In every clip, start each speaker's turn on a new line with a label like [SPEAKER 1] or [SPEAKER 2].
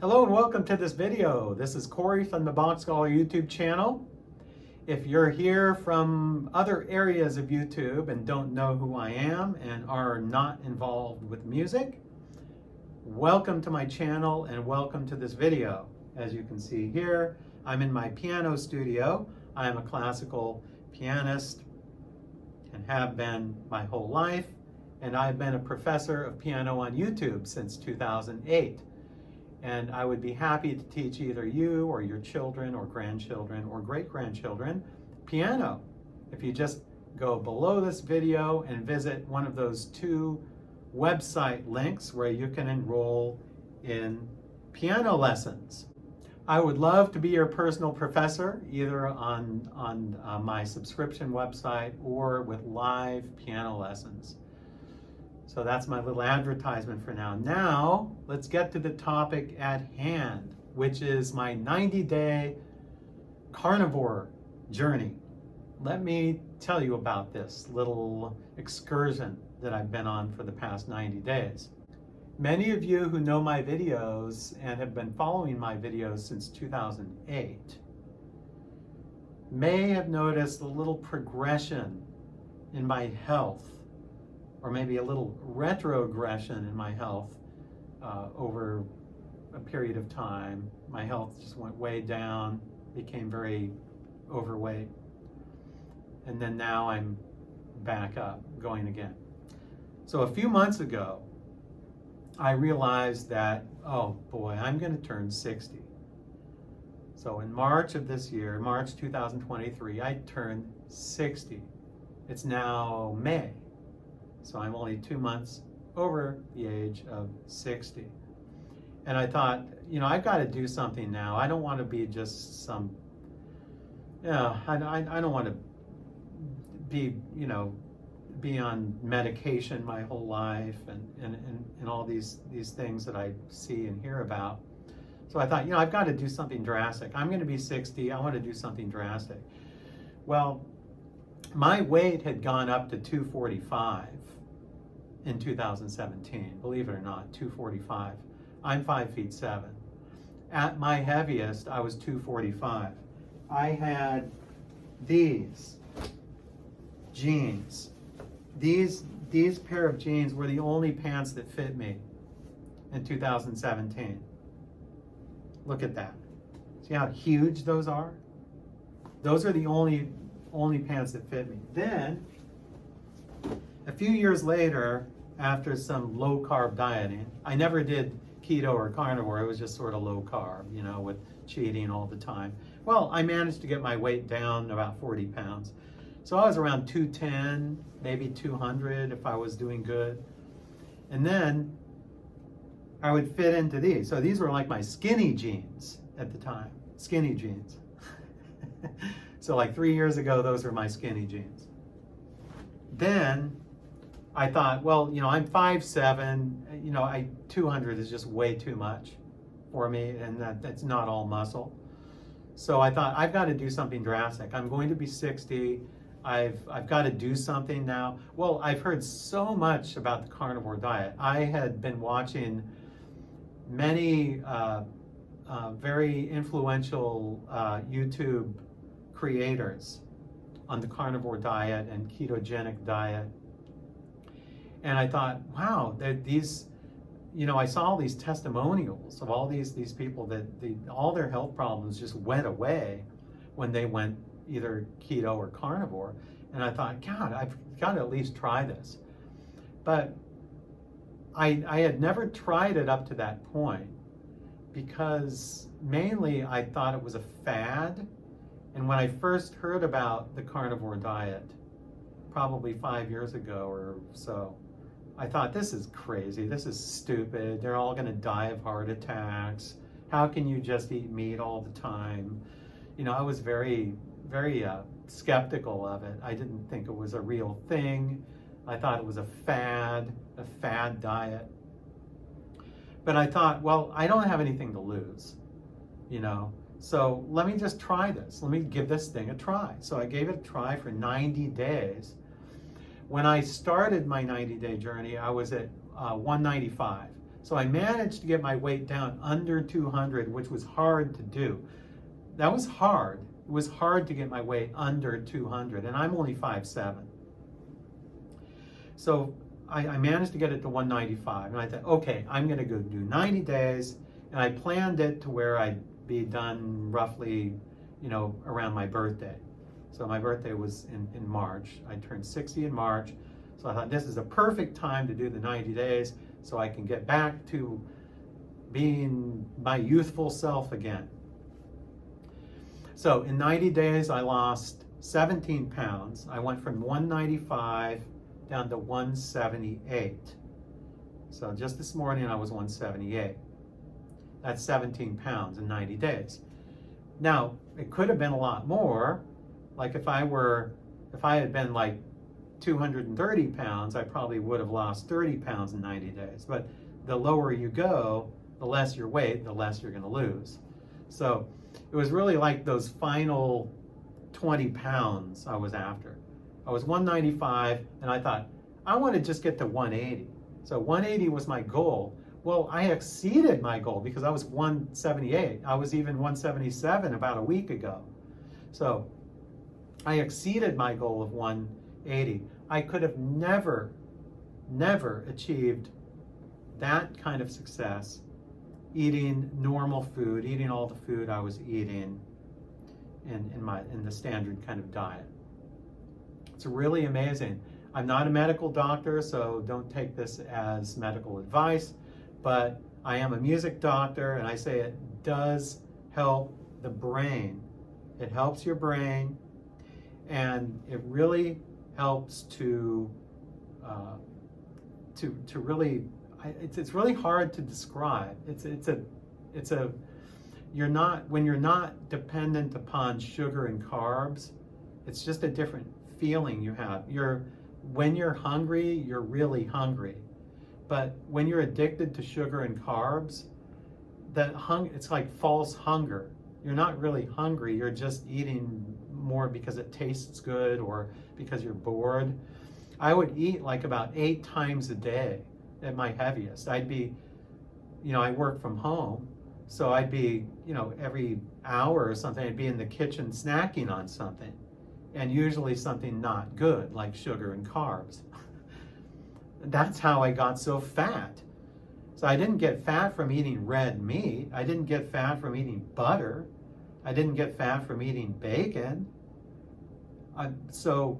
[SPEAKER 1] Hello and welcome to this video. This is Corey from the BachScholar YouTube channel. If you're here from other areas of YouTube and don't know who I am and are not involved with music, welcome to my channel and welcome to this video. As you can see here, I'm in my piano studio. I am a classical pianist and have been my whole life, and I've been a professor of piano on YouTube since 2008. And I would be happy to teach either you or your children or grandchildren or great-grandchildren piano. If you just go below this video and visit one of those two website links where you can enroll in piano lessons. I would love to be your personal professor, either on my subscription website or with live piano lessons. So that's my little advertisement for now. Now, let's get to the topic at hand, which is my 90-day carnivore journey. Let me tell you about this little excursion that I've been on for the past 90 days. Many of you who know my videos and have been following my videos since 2008 may have noticed a little progression in my health, or maybe a little retrogression in my health over a period of time. My health just went way down, became very overweight, and then now I'm back up, going again. So a few months ago, I realized that, oh boy, I'm gonna turn 60. So in March of this year, March 2023, I turned 60. It's now May. So I'm only 2 months over the age of 60. And I thought, I've got to do something now. I don't want to be just some, I don't want to be, be on medication my whole life and all these things that I see and hear about. So I thought, I've got to do something drastic. I'm going to be 60. I want to do something drastic. Well, my weight had gone up to 245 in 2017, believe it or not, 245. I'm 5'7". At my heaviest, I was 245. I had these jeans. These pair of jeans were the only pants that fit me in 2017. Look at that. See how huge those are? Those are the only pants that fit me. Then, a few years later, after some low-carb dieting, I never did keto or carnivore. It was just sort of low-carb, with cheating all the time. Well, I managed to get my weight down about 40 pounds. So I was around 210, maybe 200 if I was doing good. And then I would fit into these. So these were like my skinny jeans at the time, skinny jeans. So like 3 years ago, those were my skinny jeans. Then I thought, well, I'm 5'7", 200 is just way too much for me, and that's not all muscle. So I thought, I've got to do something drastic. I'm going to be 60. I've got to do something now. Well, I've heard so much about the carnivore diet. I had been watching many very influential YouTube creators on the carnivore diet and ketogenic diet. And I thought, wow, these, I saw all these testimonials of all these people that all their health problems just went away when they went either keto or carnivore. And I thought, God, I've got to at least try this. But I had never tried it up to that point because mainly I thought it was a fad. And when I first heard about the carnivore diet, probably 5 years ago or so, I thought, this is crazy, this is stupid, they're all gonna die of heart attacks. How can you just eat meat all the time? I was very, very skeptical of it. I didn't think it was a real thing. I thought it was a fad diet. But I thought, well, I don't have anything to lose, So let me just try this. Let me give this thing a try. So I gave it a try for 90 days. When I started my 90-day journey, I was at 195. So I managed to get my weight down under 200, which was hard to do. That was hard. It was hard to get my weight under 200, and I'm only 5'7". So I managed to get it to 195, and I thought, okay, I'm gonna go do 90 days, and I planned it to where I'd be done roughly, around my birthday. So my birthday was in March. I turned 60 in March, so I thought this is a perfect time to do the 90 days so I can get back to being my youthful self again. So in 90 days, I lost 17 pounds. I went from 195 down to 178. So just this morning, I was 178. That's 17 pounds in 90 days. Now, it could have been a lot more. Like if I had been like 230 pounds, I probably would have lost 30 pounds in 90 days. But the lower you go, the less your weight, the less you're going to lose. So it was really like those final 20 pounds I was after. I was 195, and I thought, I want to just get to 180. So 180 was my goal. Well, I exceeded my goal because I was 178. I was even 177 about a week ago. So I exceeded my goal of 180. I could have never achieved that kind of success eating normal food, eating all the food I was eating in the standard kind of diet. It's really amazing. I'm not a medical doctor, so don't take this as medical advice, but I am a music doctor, and I say it does help the brain. It helps your brain, and it really helps to really. It's really hard to describe. When you're not dependent upon sugar and carbs, it's just a different feeling you have. When you're hungry, you're really hungry. But when you're addicted to sugar and carbs, it's like false hunger. You're not really hungry, you're just eating more because it tastes good or because you're bored. I would eat like about 8 times a day at my heaviest. I'd be, I work from home, so I'd be, every hour or something, I'd be in the kitchen snacking on something, and usually something not good, like sugar and carbs. That's how I got so fat. So I didn't get fat from eating red meat. I didn't get fat from eating butter. I didn't get fat from eating bacon. So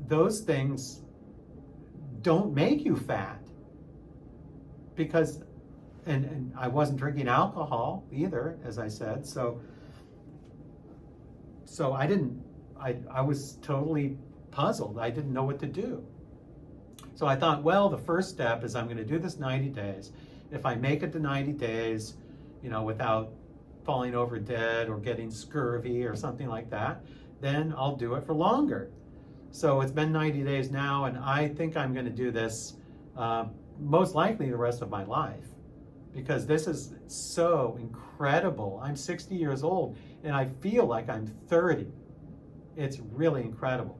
[SPEAKER 1] those things don't make you fat. Because, and I wasn't drinking alcohol either, as I said. So I was totally puzzled. I didn't know what to do. So I thought, well, the first step is I'm going to do this 90 days. If I make it to 90 days, without falling over dead or getting scurvy or something like that, then I'll do it for longer. So it's been 90 days now, and I think I'm going to do this most likely the rest of my life, because this is so incredible. I'm 60 years old, and I feel like I'm 30. It's really incredible.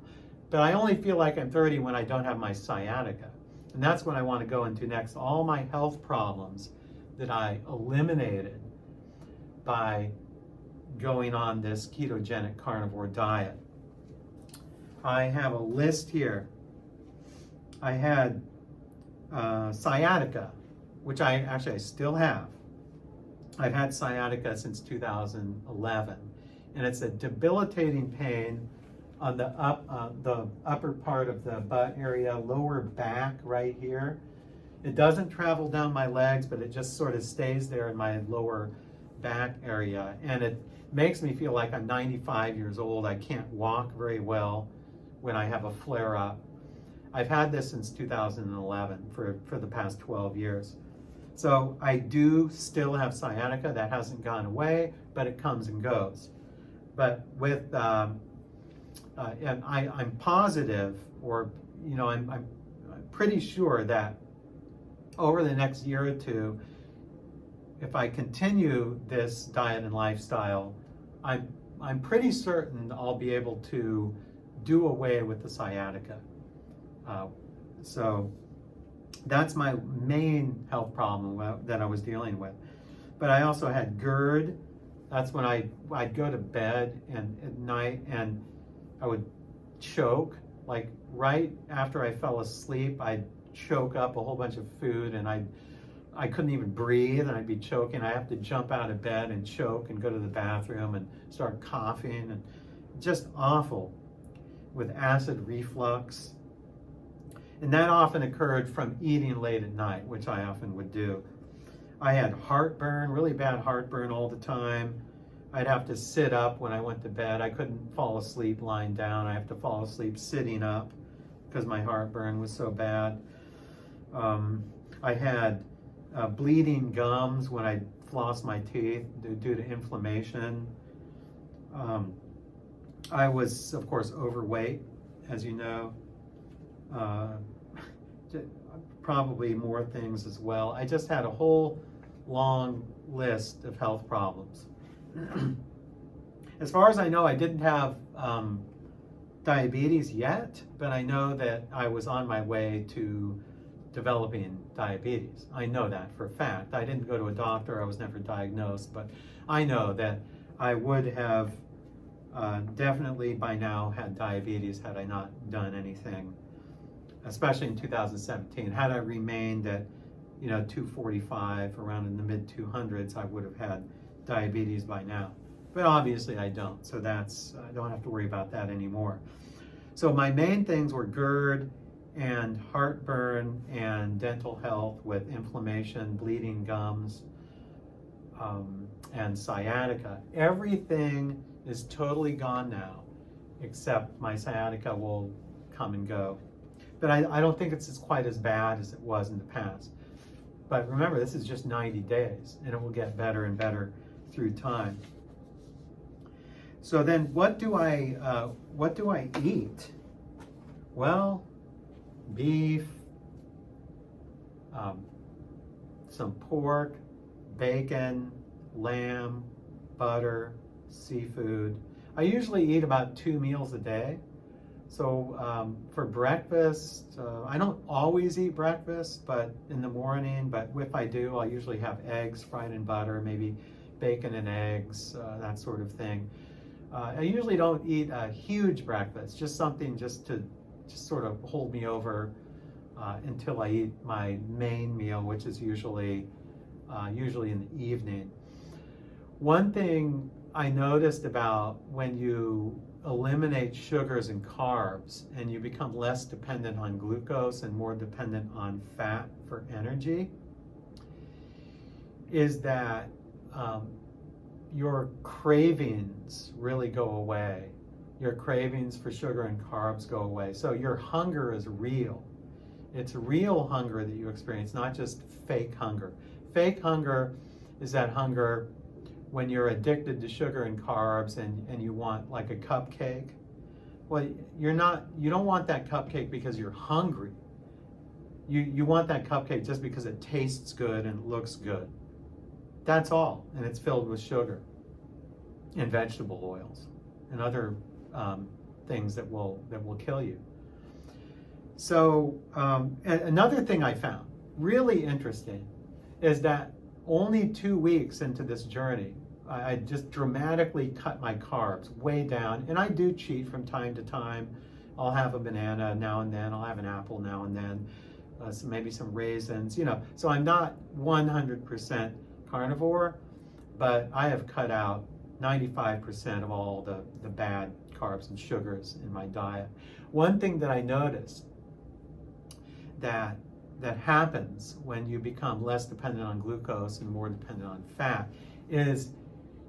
[SPEAKER 1] But I only feel like I'm 30 when I don't have my sciatica. And that's what I want to go into next. All my health problems that I eliminated by going on this ketogenic carnivore diet. I have a list here. I had sciatica, which I still have. I've had sciatica since 2011, and it's a debilitating pain on the upper part of the butt area, lower back right here. It doesn't travel down my legs, but it just sort of stays there in my lower back area, and it makes me feel like I'm 95 years old. I can't walk very well when I have a flare-up. I've had this since 2011 for the past 12 years. So I do still have sciatica. That hasn't gone away, but it comes and goes. But with and I'm positive, or I'm pretty sure that over the next year or two, if I continue this diet and lifestyle, I'm pretty certain I'll be able to do away with the sciatica. So That's my main health problem that I was dealing with. But I also had GERD. That's when I'd go to bed and at night and I would choke. Like right after I fell asleep, I'd choke up a whole bunch of food and I couldn't even breathe and I'd be choking. I have to jump out of bed and choke and go to the bathroom and start coughing, and just awful, with acid reflux. And that often occurred from eating late at night, which I often would do. I had heartburn, really bad heartburn all the time. I'd have to sit up when I went to bed. I couldn't fall asleep lying down. I have to fall asleep sitting up because my heartburn was so bad. I had bleeding gums when I flossed my teeth due to inflammation. I was, of course, overweight, as you know. Probably more things as well. I just had a whole long list of health problems. As far as I know, I didn't have diabetes yet, but I know that I was on my way to developing diabetes. I know that for a fact. I didn't go to a doctor, I was never diagnosed, but I know that I would have definitely by now had diabetes had I not done anything, especially in 2017. Had I remained at 245, around in the mid 200s, I would have had diabetes by now. But obviously I don't, so I don't have to worry about that anymore. So my main things were GERD and heartburn and dental health with inflammation, bleeding gums, and sciatica. Everything is totally gone now, except my sciatica will come and go. But I don't think it's quite as bad as it was in the past. But remember, this is just 90 days, and it will get better and better through time. So then, what do I eat? Well, beef, some pork, bacon, lamb, butter, seafood. I usually eat about 2 meals a day. So for breakfast, I don't always eat breakfast, but in the morning, but if I do, I'll usually have eggs fried in butter, maybe bacon and eggs, that sort of thing. I usually don't eat a huge breakfast, just something just to sort of hold me over until I eat my main meal, which is usually in the evening. One thing I noticed about when you eliminate sugars and carbs and you become less dependent on glucose and more dependent on fat for energy is that your cravings really go away. Your cravings for sugar and carbs go away. So your hunger is real. It's real hunger that you experience, not just fake hunger. Fake hunger is that hunger when you're addicted to sugar and carbs and you want like a cupcake. Well, you don't want that cupcake because you're hungry. You want that cupcake just because it tastes good and it looks good. That's all, and it's filled with sugar and vegetable oils and other things that will kill you. So another thing I found really interesting is that only 2 weeks into this journey, I just dramatically cut my carbs way down, and I do cheat from time to time. I'll have a banana now and then, I'll have an apple now and then, maybe some raisins, So I'm not 100% carnivore, but I have cut out 95% of all the bad carbs and sugars in my diet. One thing that I noticed that happens when you become less dependent on glucose and more dependent on fat is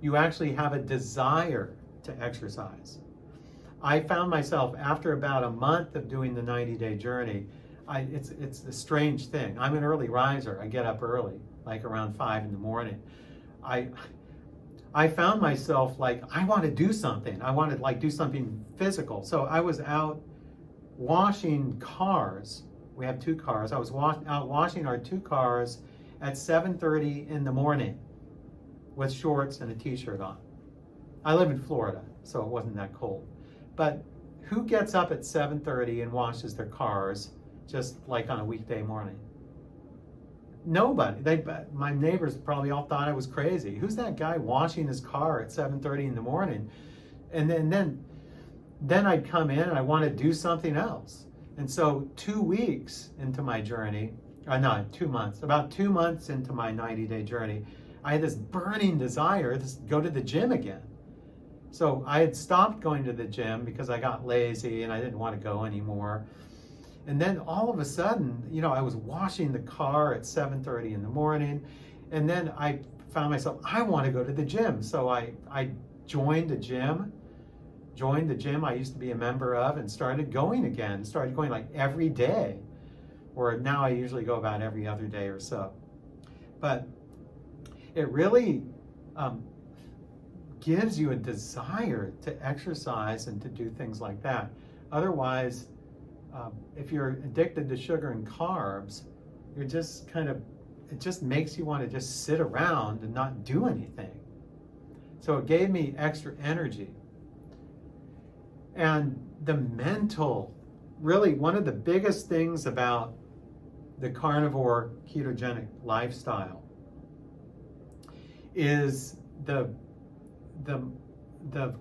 [SPEAKER 1] you actually have a desire to exercise. I found myself after about a month of doing the 90-day journey, it's a strange thing. I'm an early riser. I get up early, like around 5 in the morning. I found myself like, I want to do something. I want to like do something physical. So I was out washing cars. We have 2 cars. I was out washing our 2 cars at 7:30 in the morning with shorts and a t-shirt on. I live in Florida, so it wasn't that cold. But who gets up at 7:30 and washes their cars just like on a weekday morning? nobody. My neighbors probably all thought I was crazy. Who's that guy washing his car at 7:30 in the morning? And then I'd come in and I want to do something else. And so 2 weeks into my journey, no, 2 months, about 2 months into my 90-day journey, I had this burning desire to go to the gym again. So I had stopped going to the gym because I got lazy and I didn't want to go anymore. And then all of a sudden, I was washing the car at 7:30 in the morning, and then I found myself, I want to go to the gym. So I joined the gym I used to be a member of, and started going again, started going like every day, or now I usually go about every other day or so. But it really gives you a desire to exercise and to do things like that. Otherwise, if you're addicted to sugar and carbs, you're just it just makes you want to just sit around and not do anything. So it gave me extra energy. And the mental, really one of the biggest things about the carnivore ketogenic lifestyle is the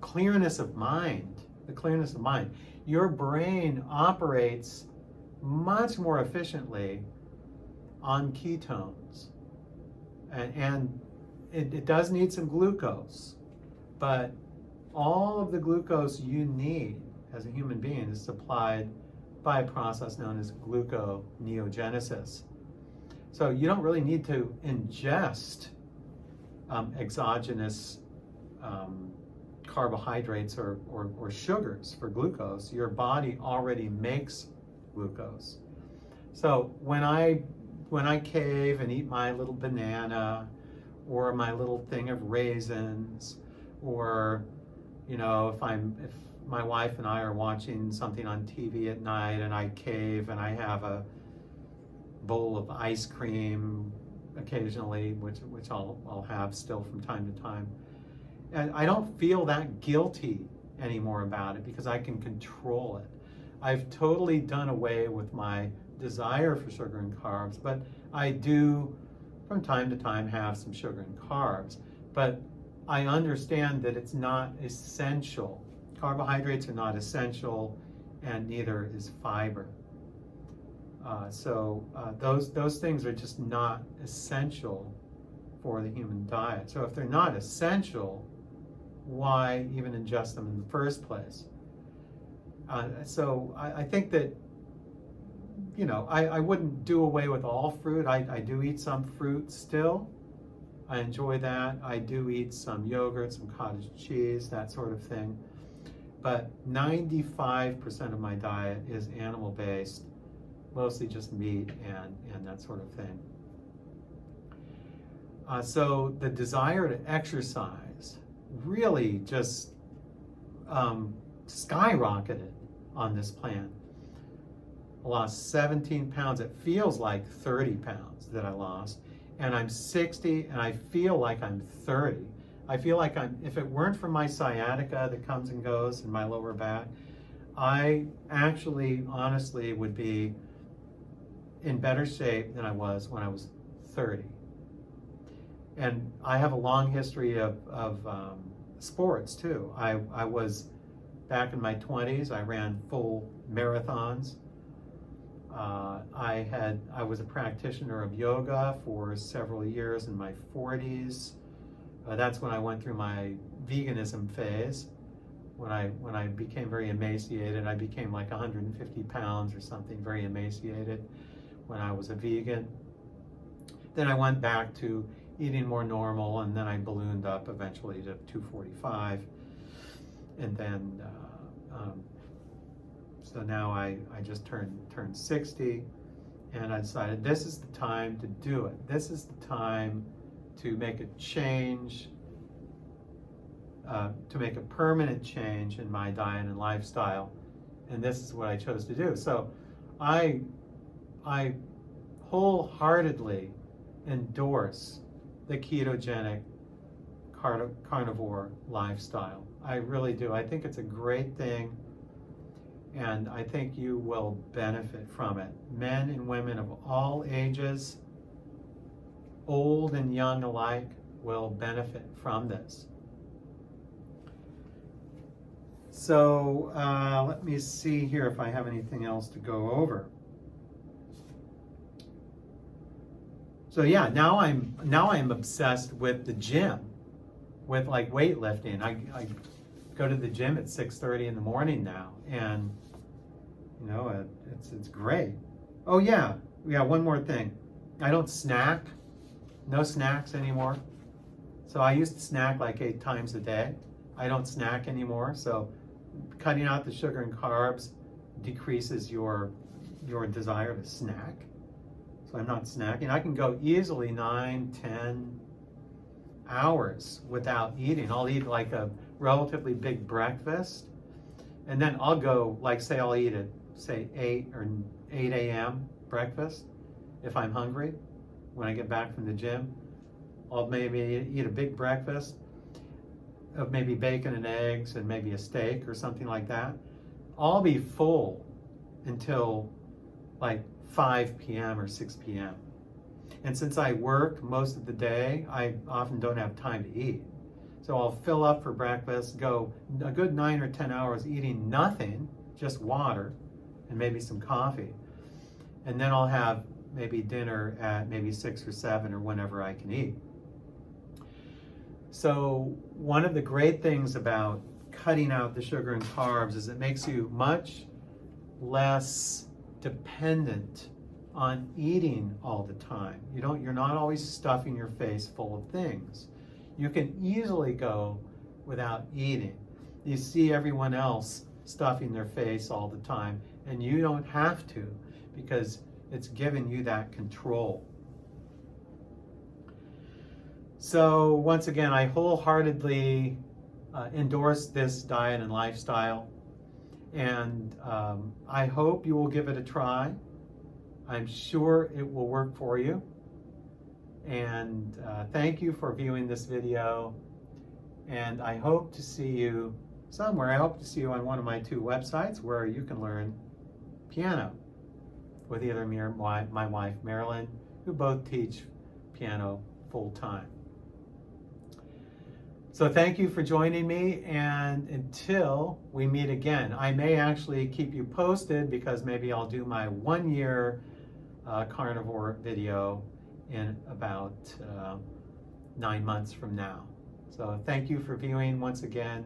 [SPEAKER 1] clearness of mind. The clearness of mind. Your brain operates much more efficiently on ketones, and it does need some glucose, but all of the glucose you need as a human being is supplied by a process known as gluconeogenesis. So you don't really need to ingest exogenous carbohydrates or sugars for glucose. Your body already makes glucose. So when I cave and eat my little banana or my little thing of raisins, or if my wife and I are watching something on TV at night and I cave and I have a bowl of ice cream occasionally, which I'll have still from time to time, and I don't feel that guilty anymore about it because I can control it. I've totally done away with my desire for sugar and carbs, but I do from time to time have some sugar and carbs. But I understand that it's not essential. Carbohydrates are not essential, and neither is fiber. So those things are just not essential for the human diet. So if they're not essential, why even ingest them in the first place? So I think that, I wouldn't do away with all fruit. I do eat some fruit still. I enjoy that. I do eat some yogurt, some cottage cheese, that sort of thing. But 95% of my diet is animal-based, mostly just meat and that sort of thing. So the desire to exercise really just skyrocketed on this plan. I lost 17 pounds. It feels like 30 pounds that I lost. And I'm 60 and I feel like I'm 30. I feel like if it weren't for my sciatica that comes and goes in my lower back, I actually, honestly, would be in better shape than I was when I was 30. And I have a long history of sports too. I was, back in my 20s, I ran full marathons. I was a practitioner of yoga for several years in my 40s. That's when I went through my veganism phase. When I became very emaciated, I became like 150 pounds or something, very emaciated when I was a vegan. Then I went back to eating more normal, and then I ballooned up eventually to 245. And then, so now I just turned 60, and I decided this is the time to do it. This is the time to make a change, to make a permanent change in my diet and lifestyle, and this is what I chose to do. So I wholeheartedly endorse the ketogenic carnivore lifestyle. I really do. I think it's a great thing, and I think you will benefit from it. Men and women of all ages, old and young alike will benefit from this. So let me see here if I have anything else to go over. So yeah, now I'm obsessed with the gym, with like weightlifting. I go to the gym at 6:30 in the morning now, and you know it's great. Oh yeah, one more thing. I don't snack. No snacks anymore. So I used to snack like 8 times a day. I don't snack anymore. So cutting out the sugar and carbs decreases your desire to snack. So I'm not snacking. I can go easily 9-10 hours without eating. I'll eat like a relatively big breakfast, and then I'll go, like, say I'll eat at say 8 a.m. breakfast if I'm hungry. When I get back from the gym, I'll maybe eat a big breakfast of maybe bacon and eggs and maybe a steak or something like that. I'll be full until like 5 p.m. or 6 p.m. And since I work most of the day, I often don't have time to eat. So I'll fill up for breakfast, go a good 9 or 10 hours eating nothing, just water and maybe some coffee. And then I'll have maybe dinner at maybe 6 or 7 or whenever I can eat. So one of the great things about cutting out the sugar and carbs is it makes you much less dependent on eating all the time. You're not always stuffing your face full of things. You can easily go without eating. You see everyone else stuffing their face all the time, and you don't have to, because it's given you that control. So once again, I wholeheartedly endorse this diet and lifestyle, and I hope you will give it a try. I'm sure it will work for you. And thank you for viewing this video. And I hope to see you somewhere. I hope to see you on one of my 2 websites where you can learn piano with either me or my wife, Marilyn, who both teach piano full-time. So thank you for joining me, and until we meet again, I may actually keep you posted, because maybe I'll do my 1-year carnivore video in about 9 months from now. So thank you for viewing once again,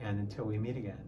[SPEAKER 1] and until we meet again.